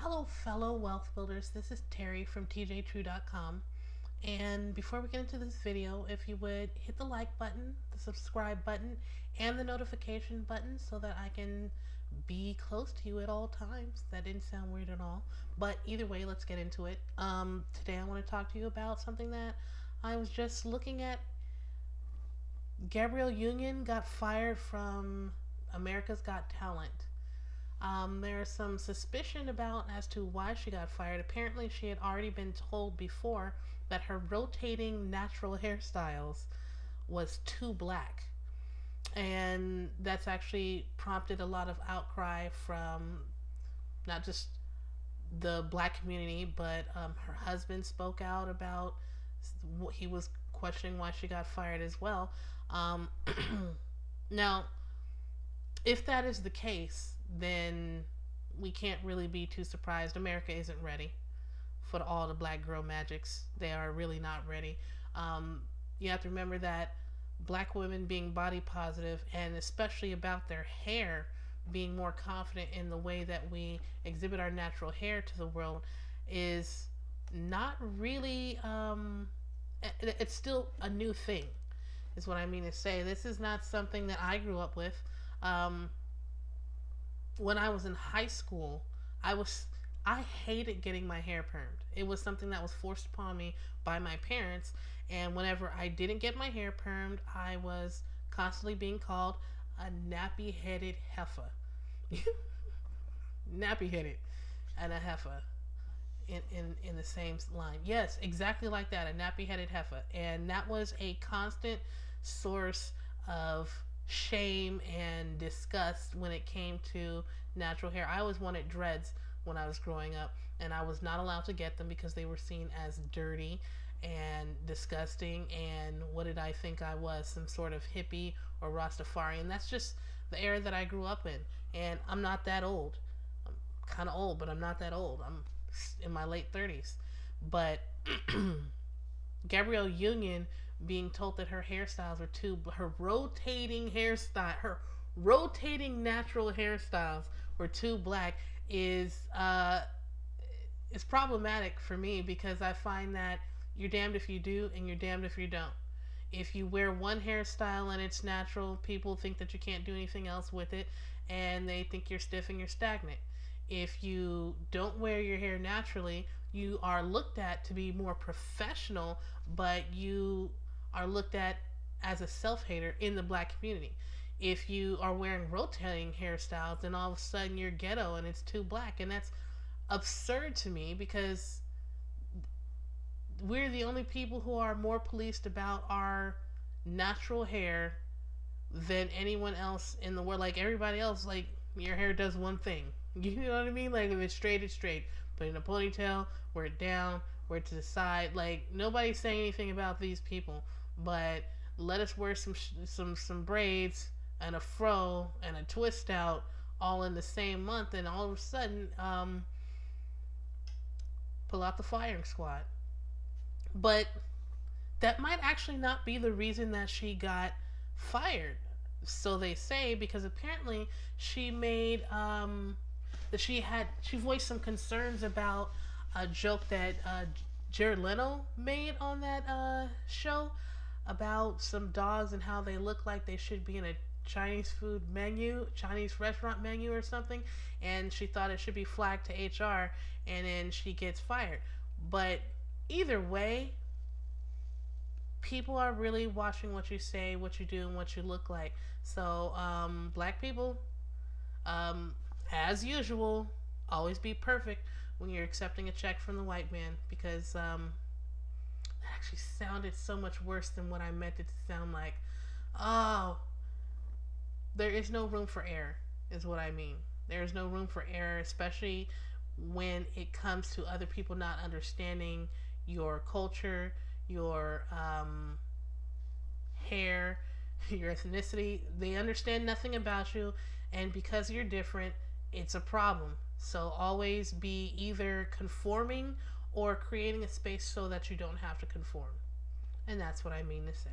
Hello, fellow wealth builders. This is Terry from tjtrue.com. And before we get into this video, if you would hit the like button, the subscribe button, and the notification button so that I can be close to you at all times. That didn't sound weird at all. But either way, let's get into it. Today I want to talk to you about something that I was just looking at. Gabrielle Union got fired from America's Got Talent. There's some suspicion about as to why she got fired. Apparently, she had already been told before that her rotating natural hairstyles was too black. And that's actually prompted a lot of outcry from not just the black community, but her husband spoke out about what he was questioning why she got fired as well. Now, if that is the case, then we can't really be too surprised. America isn't ready for all the black girl magics. They are really not ready. You have to remember that black women being body positive, and especially about their hair, being more confident in the way that we exhibit our natural hair to the world, is not really, it's still a new thing, is what I mean to say. This is not something that I grew up with. When I was in high school, I hated getting my hair permed. It was something that was forced upon me by my parents, and whenever I didn't get my hair permed, I was constantly being called a nappy-headed heifer. Nappy-headed and a heifer in the same line. Yes, exactly like that, a nappy-headed heifer. And that was a constant source of shame and disgust when it came to natural hair. I always wanted dreads when I was growing up, and I was not allowed to get them because they were seen as dirty and disgusting. And what did I think I was? Some sort of hippie or Rastafarian? That's just the era that I grew up in. And I'm not that old. I'm kind of old, but I'm not that old. I'm in my late 30s. But Gabrielle Union being told that her hairstyles are her rotating natural hairstyles were too black is problematic for me, because I find that you're damned if you do and you're damned if you don't. If you wear one hairstyle and it's natural, people think that you can't do anything else with it, and they think you're stiff and you're stagnant. If you don't wear your hair naturally, you are looked at to be more professional, but you are looked at as a self-hater in the black community. If you are wearing rotating hairstyles, then all of a sudden you're ghetto and it's too black. And that's absurd to me, because we're the only people who are more policed about our natural hair than anyone else in the world. Like, everybody else, like, your hair does one thing. You know what I mean? Like, if it's straight, it's straight. Put it in a ponytail, wear it down, wear it to the side. Like, nobody's saying anything about these people. But let us wear some braids and a fro and a twist out all in the same month, and all of a sudden pull out the firing squad. But that might actually not be the reason that she got fired, so they say, because apparently she made she voiced some concerns about a joke that Jared Leto made on that show about some dogs and how they look like they should be in a Chinese restaurant menu or something, and she thought it should be flagged to HR, and then she gets fired. But either way, people are really watching what you say, what you do, and what you look like. So black people, as usual, always be perfect when you're accepting a check from the white man, because that actually sounded so much worse than what I meant it to sound like. Oh, there is no room for error, is what I mean. There is no room for error, especially when it comes to other people not understanding your culture, your hair, your ethnicity. They understand nothing about you, and because you're different, it's a problem. So always be either conforming or creating a space so that you don't have to conform. And that's what I mean to say.